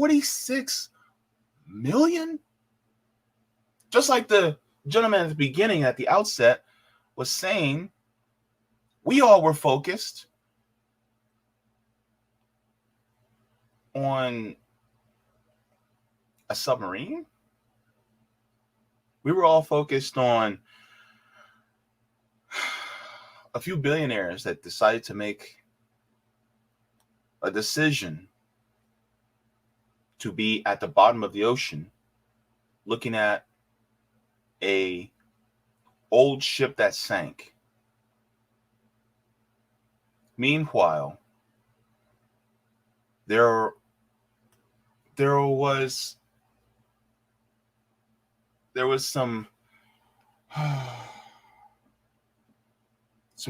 46 million? Just like the gentleman at the beginning, at the outset, was saying, we all were focused on a submarine. We were all focused on a few billionaires that decided to make a decision to be at the bottom of the ocean, looking at a old ship that sank. Meanwhile, there was some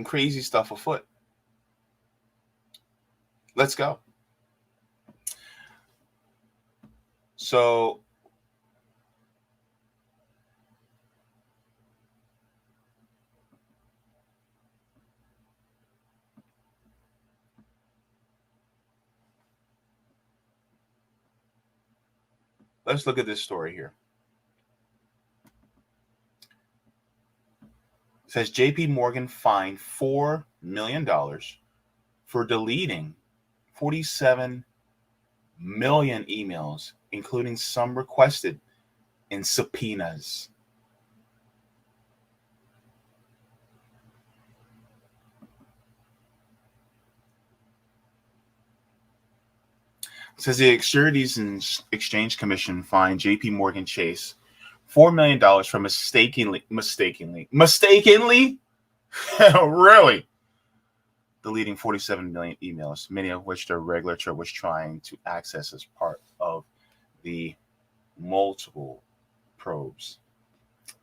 crazy stuff afoot. Let's go. So let's look at this story here. It says JP Morgan fined $4 million for deleting 47 million emails, including some requested in subpoenas. It says the Securities and Exchange Commission fined JP Morgan Chase $4 million for mistakenly, really, deleting 47 million emails, many of which the regulator was trying to access as part of the multiple probes. It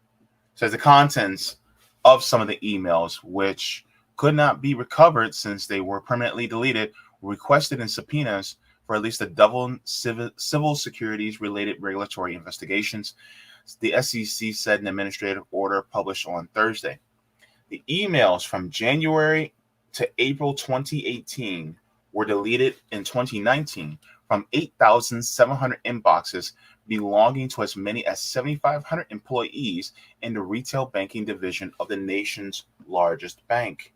says the contents of some of the emails, which could not be recovered since they were permanently deleted, were requested in subpoenas for at least a dozen civil securities related regulatory investigations, the SEC said in an administrative order published on Thursday. The emails from January to April 2018 were deleted in 2019 from 8,700 inboxes belonging to as many as 7,500 employees in the retail banking division of the nation's largest bank.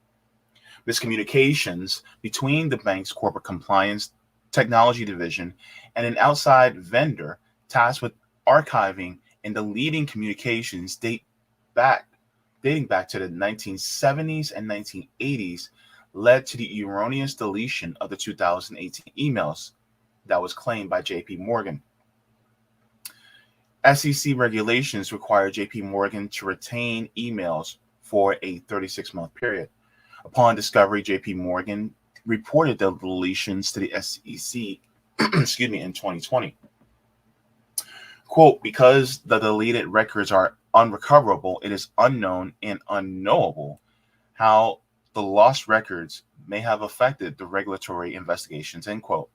Miscommunications between the bank's corporate compliance technology division and an outside vendor tasked with archiving and deleting communications dating back to the 1970s and 1980s led to the erroneous deletion of the 2018 emails that was claimed by JP Morgan. SEC regulations require JP Morgan to retain emails for a 36-month period. Upon discovery, JP Morgan reported the deletions to the SEC in 2020. Quote, because the deleted records are unrecoverable, it is unknown and unknowable how the lost records may have affected the regulatory investigations, end quote.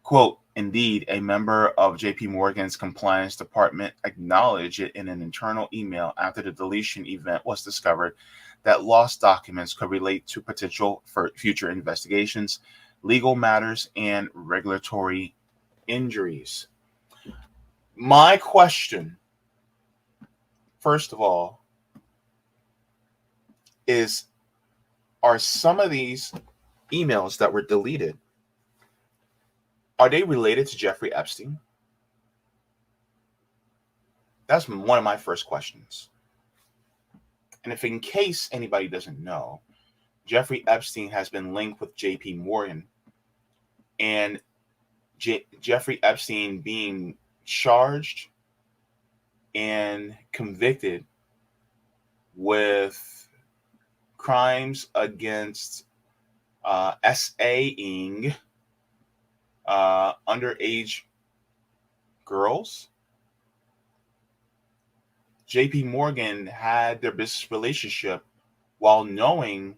Quote, indeed, a member of JP Morgan's compliance department acknowledged it in an internal email after the deletion event was discovered that lost documents could relate to potential for future investigations, legal matters, and regulatory injuries. My question, first of all, is, are some of these emails that were deleted, are they related to Jeffrey Epstein? That's one of my first questions. And if in case anybody doesn't know, Jeffrey Epstein has been linked with JP Morgan, and Jeffrey Epstein being charged and convicted with crimes against SAing underage girls. JP Morgan had their business relationship while knowing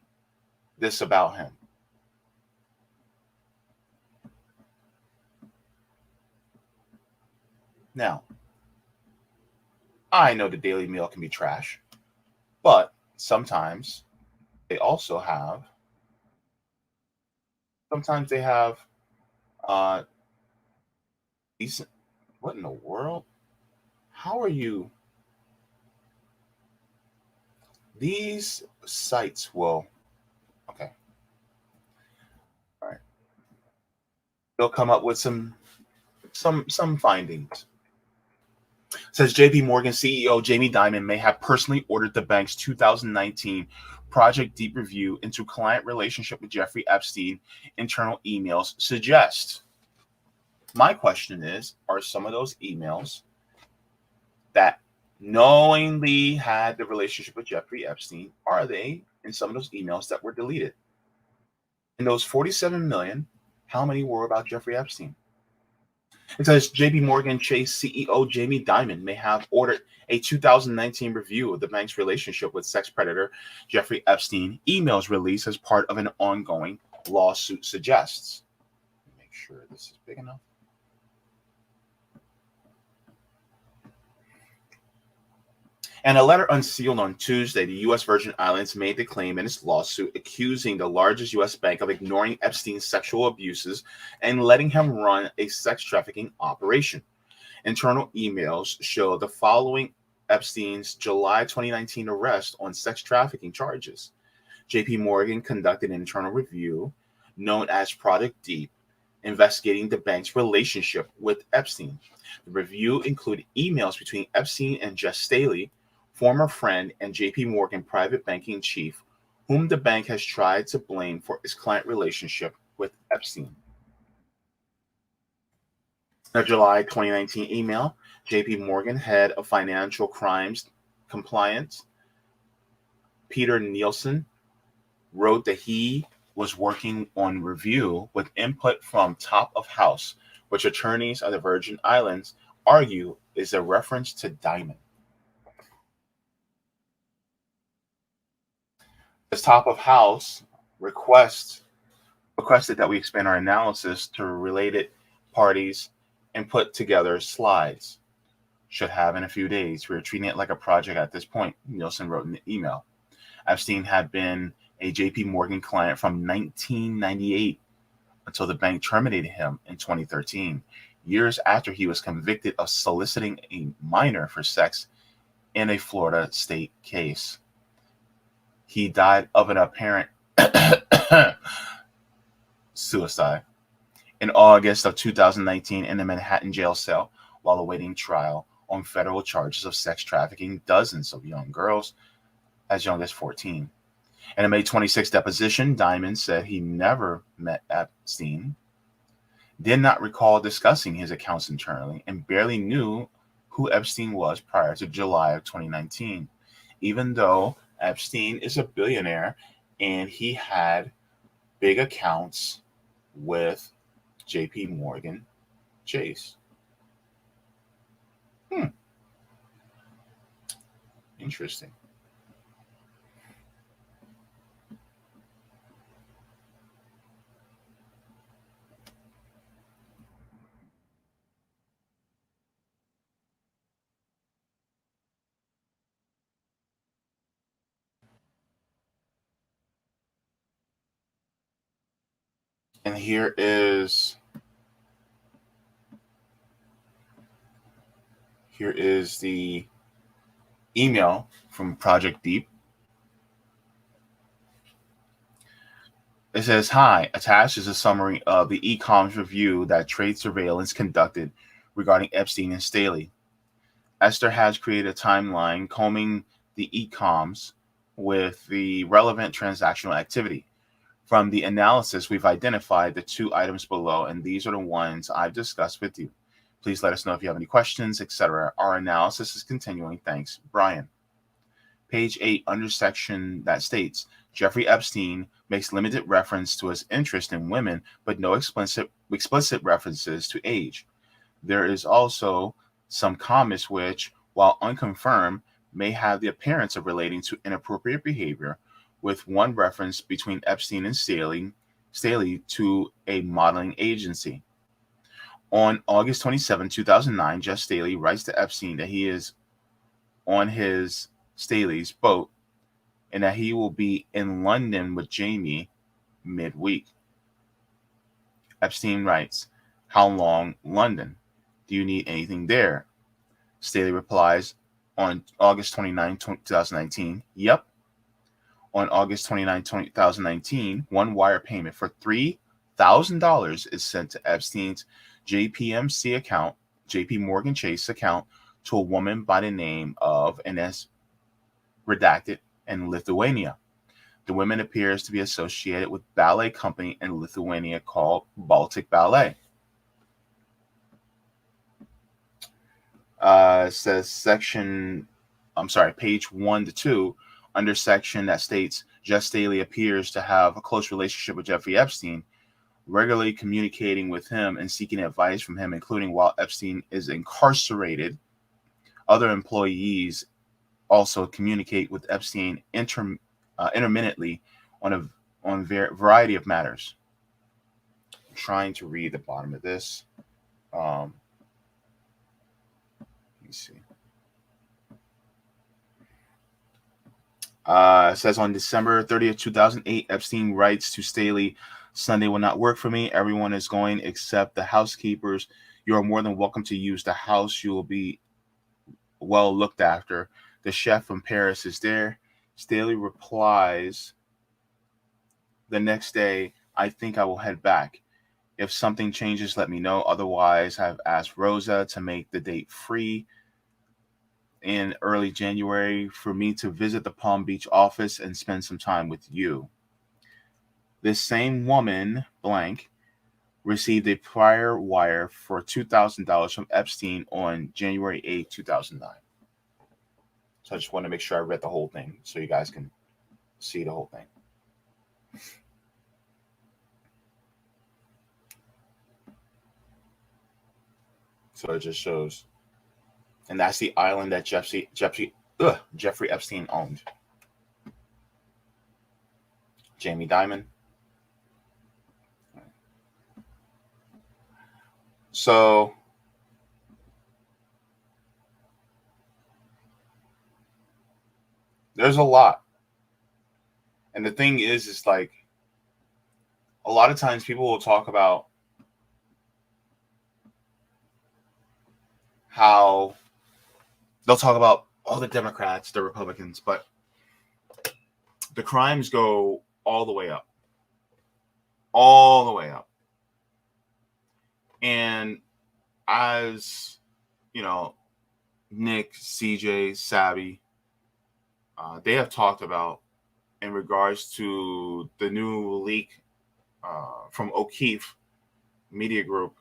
this about him. Now, I know the Daily Mail can be trash, but sometimes they also have, These, what in the world? How are you? These sites will, okay, all right. They'll come up with some findings. Says JP Morgan CEO Jamie Dimon may have personally ordered the bank's 2019 Project Deep review into client relationship with Jeffrey Epstein. Internal emails suggest. My question is, are some of those emails that knowingly had the relationship with Jeffrey Epstein, are they in some of those emails that were deleted? In those 47 million, how many were about Jeffrey Epstein? It says JP Morgan Chase CEO Jamie Dimon may have ordered a 2019 review of the bank's relationship with sex predator Jeffrey Epstein. Emails released as part of an ongoing lawsuit suggests. Make sure this is big enough. And a letter unsealed on Tuesday, the U.S. Virgin Islands made the claim in its lawsuit accusing the largest U.S. bank of ignoring Epstein's sexual abuses and letting him run a sex trafficking operation. Internal emails show the following Epstein's July 2019 arrest on sex trafficking charges. JP Morgan conducted an internal review known as Project Deep, investigating the bank's relationship with Epstein. The review included emails between Epstein and Jess Staley, former friend and JP Morgan private banking chief, whom the bank has tried to blame for its client relationship with Epstein. In a July 2019 email, JP Morgan head of financial crimes compliance, Peter Nielsen, wrote that he was working on review with input from top of house, which attorneys of the Virgin Islands argue is a reference to Dimon. This top of house requested that we expand our analysis to related parties and put together slides. Should have in a few days. We are treating it like a project at this point, Nielsen wrote in the email. Epstein had been a JP Morgan client from 1998 until the bank terminated him in 2013, years after he was convicted of soliciting a minor for sex in a Florida state case. He died of an apparent suicide in August of 2019 in a Manhattan jail cell while awaiting trial on federal charges of sex trafficking dozens of young girls as young as 14. In a May 26 deposition, Dimon said he never met Epstein, did not recall discussing his accounts internally, and barely knew who Epstein was prior to July of 2019, even though Epstein is a billionaire and he had big accounts with JP Morgan Chase. Interesting. And here is the email from Project Deep. It says, hi, attached is a summary of the e-coms review that trade surveillance conducted regarding Epstein and Staley. Esther has created a timeline combing the e-coms with the relevant transactional activity. From the analysis, we've identified the two items below, and these are the ones I've discussed with you. Please let us know if you have any questions, etc. Our analysis is continuing. Thanks, Brian. Page 8, under section that states, Jeffrey Epstein makes limited reference to his interest in women, but no explicit references to age. There is also some comments which, while unconfirmed, may have the appearance of relating to inappropriate behavior, with one reference between Epstein and Staley to a modeling agency. On August 27, 2009, Jeff Staley writes to Epstein that he is on his Staley's boat and that he will be in London with Jamie midweek. Epstein writes, how long London? Do you need anything there? Staley replies on August 29, 2019, yep. On August 29, 2019, one wire payment for $3,000 is sent to Epstein's JPMC account, JP Morgan Chase account, to a woman by the name of Ines redacted in Lithuania. The woman appears to be associated with ballet company in Lithuania called Baltic Ballet. Says page 1 to 2, under section that states Jeff Staley appears to have a close relationship with Jeffrey Epstein, regularly communicating with him and seeking advice from him, including while Epstein is incarcerated. Other employees also communicate with Epstein intermittently on a variety of matters. I'm trying to read the bottom of this. Let me see. It says on December 30th, 2008, Epstein writes to Staley, Sunday will not work for me. Everyone is going except the housekeepers. You are more than welcome to use the house. You will be well looked after. The chef from Paris is there. Staley replies the next day, I think I will head back. If something changes, let me know. Otherwise, I've asked Rosa to make the date free in early January for me to visit the Palm Beach office and spend some time with you. This same woman, blank, received a prior wire for $2,000 from Epstein on January 8, 2009. So I just want to make sure I read the whole thing so you guys can see the whole thing. So it just shows. And that's the island that Jeffrey Epstein owned. Jamie Dimon. So there's a lot. And the thing is like a lot of times people will talk about how they'll talk about all the Democrats, the Republicans, but the crimes go all the way up. All the way up. And as, you know, Nick, CJ, Savvy, they have talked about in regards to the new leak from O'Keefe Media Group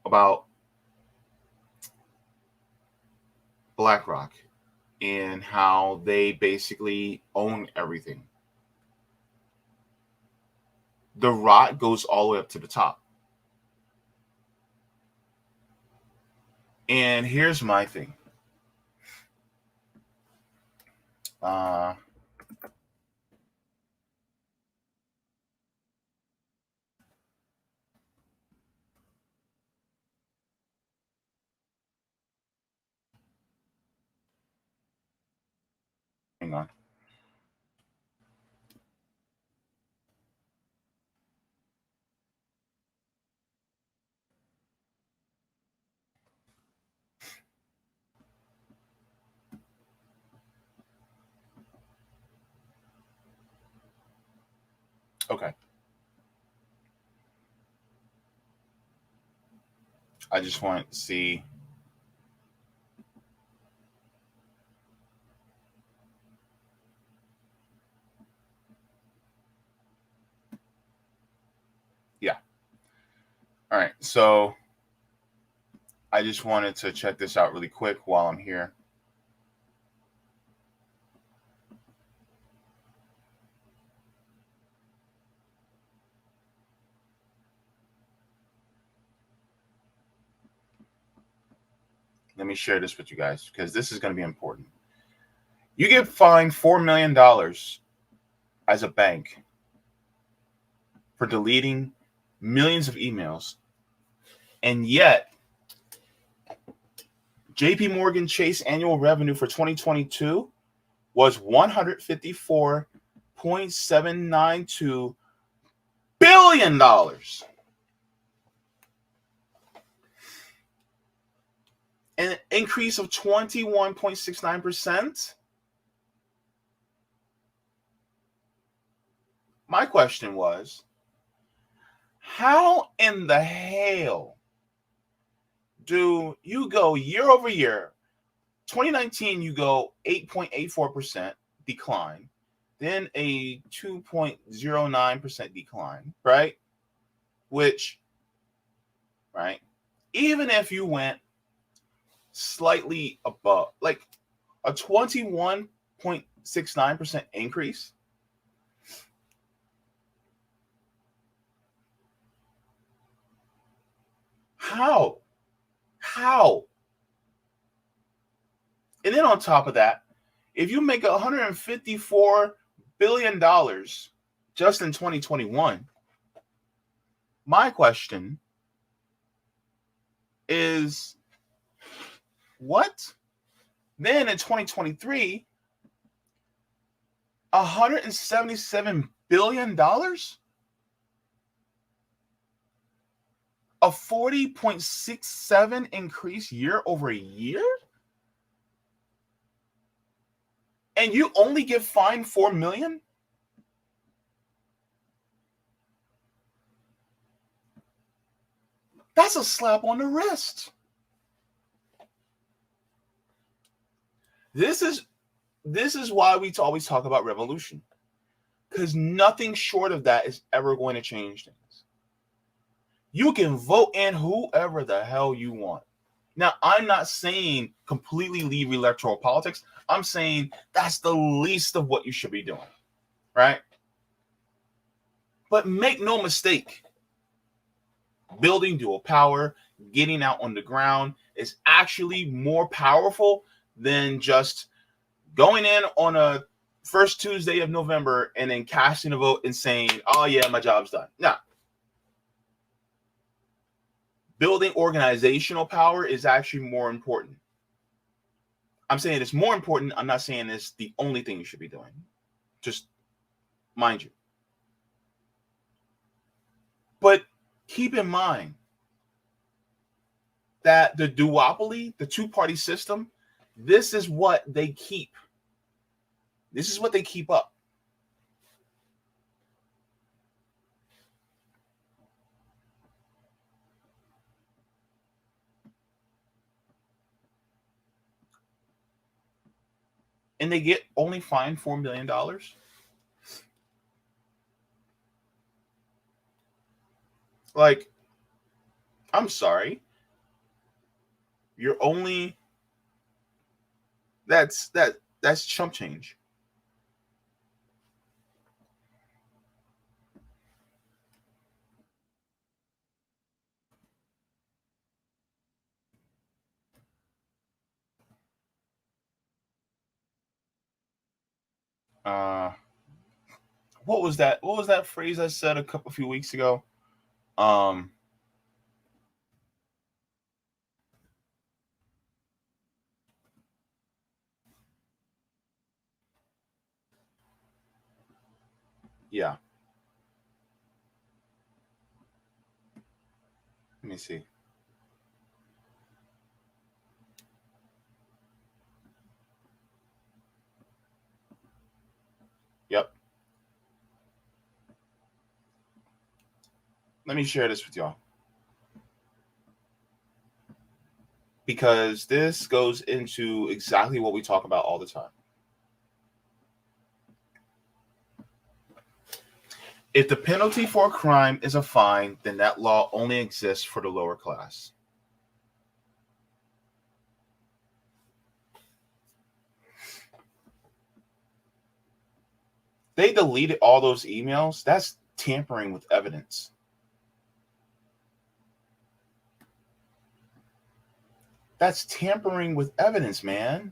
about BlackRock and how they basically own everything. The rot goes all the way up to the top. And here's my thing. Hang on. Okay. I just want to see. Yeah. All right. So I just wanted to check this out really quick while I'm here. Let me share this with you guys because this is going to be important. You get fined $4 million as a bank for deleting millions of emails, and yet JP Morgan Chase annual revenue for 2022 was $154.792 billion. an increase of 21.69%. My question was, how in the hell do you go year over year? 2019, you go 8.84% decline, then a 2.09% decline, right? Which, right, even if you went slightly above, like a 21.69% increase, how? And then on top of that, if you make $154 billion just in 2021, my question is, what? Then in 2023, $177 billion? A 40.67 increase year over year? And you only get fined $4 million? That's a slap on the wrist. This is why we always talk about revolution, because nothing short of that is ever going to change things. You can vote in whoever the hell you want. Now, I'm not saying completely leave electoral politics. I'm saying that's the least of what you should be doing, right? But make no mistake, building dual power, getting out on the ground is actually more powerful than just going in on a first Tuesday of November and then casting a vote and saying, oh yeah, my job's done. No. Building organizational power is actually more important. I'm saying it's more important. I'm not saying it's the only thing you should be doing. Just mind you. But keep in mind that the duopoly, the two-party system, this is what they keep. This is what they keep up. And they get only fined $4 million. Like, I'm sorry. You're only that's chump change. What was that? What was that phrase I said a few weeks ago? Yeah. Let me see. Yep. Let me share this with y'all, because this goes into exactly what we talk about all the time. If the penalty for a crime is a fine, then that law only exists for the lower class. They deleted all those emails. That's tampering with evidence. That's tampering with evidence, man.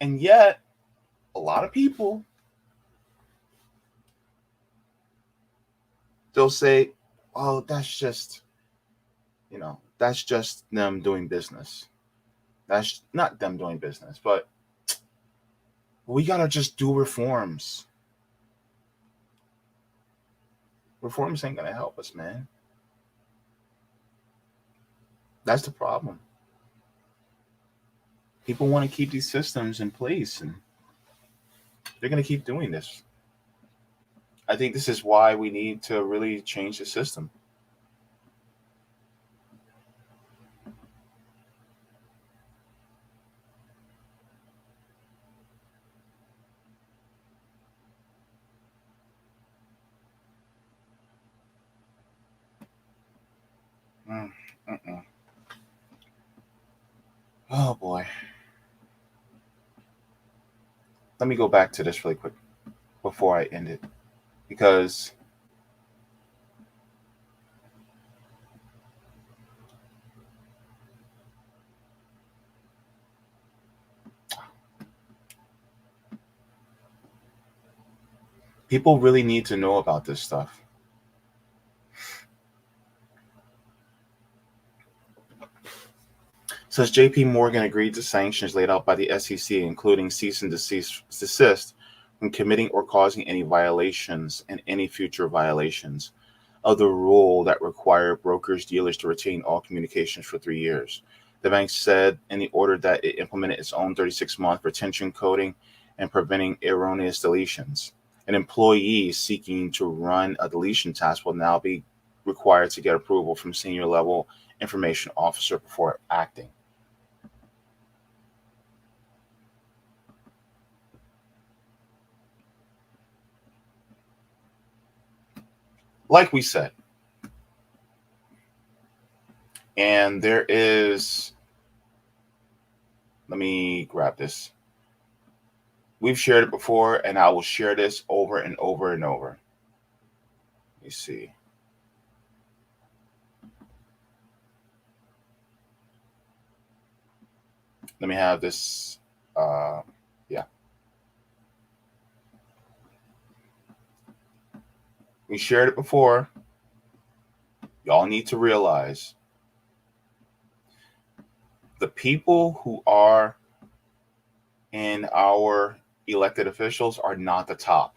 And yet, a lot of people, they'll say, oh, that's just them doing business. That's not them doing business, but we got to just do reforms. Reforms ain't going to help us, man. That's the problem. People want to keep these systems in place, and they're going to keep doing this. I think this is why we need to really change the system. Mm, mm-mm. Oh boy. Let me go back to this really quick before I end it, because people really need to know about this stuff. Says JP Morgan agreed to sanctions laid out by the SEC, including cease and desist from committing or causing any violations and any future violations of the rule that require brokers dealers to retain all communications for 3 years. The bank said in the order that it implemented its own 36-month retention coding and preventing erroneous deletions. An employee seeking to run a deletion task will now be required to get approval from senior level information officer before acting. Like we said, and there is, let me grab this. We've shared it before, and I will share this over and over and over. Let me see. Let me have this. Yeah. We shared it before. Y'all need to realize the people who are in our elected officials are not the top.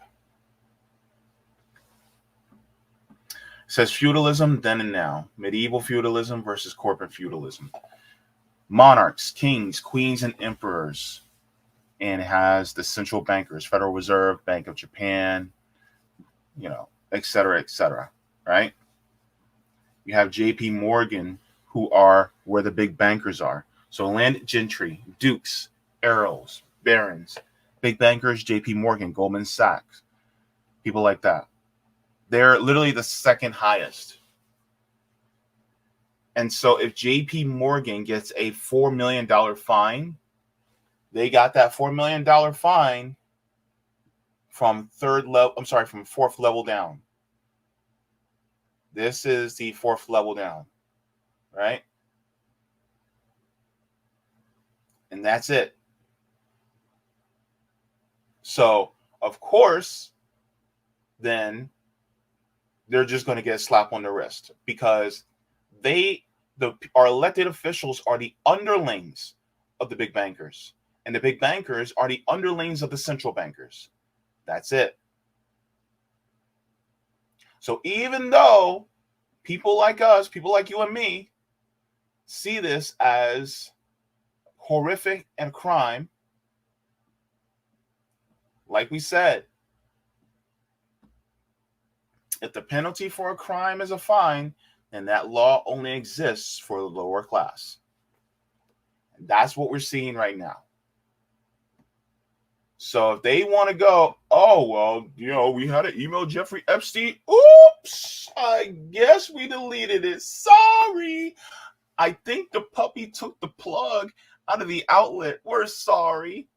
It says feudalism then and now, medieval feudalism versus corporate feudalism. Monarchs, kings, queens, and emperors. And it has the central bankers, Federal Reserve, Bank of Japan, et cetera, right? You have JP Morgan, who are where the big bankers are. So landed gentry, dukes, earls, barons, big bankers, JP Morgan, Goldman Sachs, people like that. They're literally the second highest. And so if JP Morgan gets a $4 million fine, they got that $4 million fine from from fourth level down. This is the fourth level down, right? And that's it. So, of course, then they're just going to get a slap on the wrist, because our elected officials are the underlings of the big bankers, and the big bankers are the underlings of the central bankers. That's it. So even though people like us, people like you and me, see this as horrific and crime, like we said, if the penalty for a crime is a fine, then that law only exists for the lower class. And that's what we're seeing right now. So if they want to go, oh, well, we had to email Jeffrey Epstein. Oops, I guess we deleted it. Sorry. I think the puppy took the plug out of the outlet. We're sorry.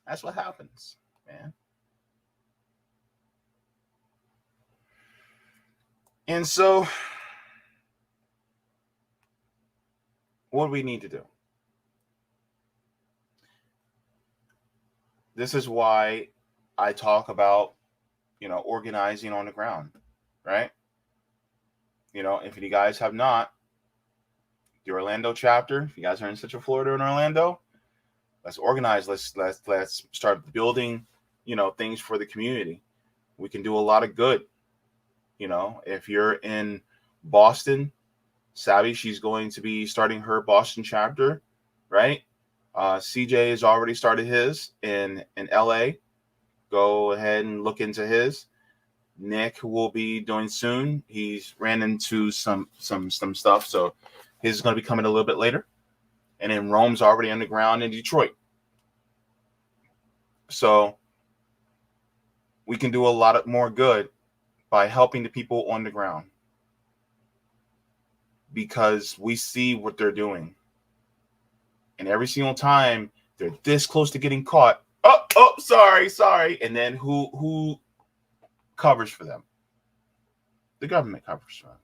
That's what happens, man. And so what do we need to do? This is why I talk about, organizing on the ground, right? If you guys have not, the Orlando chapter, if you guys are in Central Florida and Orlando, let's organize. Let's start building, things for the community. We can do a lot of good. If you're in Boston, Savvy, she's going to be starting her Boston chapter, right? CJ has already started his in LA. Go ahead and look into his. Nick will be doing soon. He's ran into some stuff, so his is going to be coming a little bit later. And then Rome's already underground in Detroit. So we can do a lot more good by helping the people on the ground, because we see what they're doing. And every single time they're this close to getting caught, sorry. And then who covers for them? The government covers for them.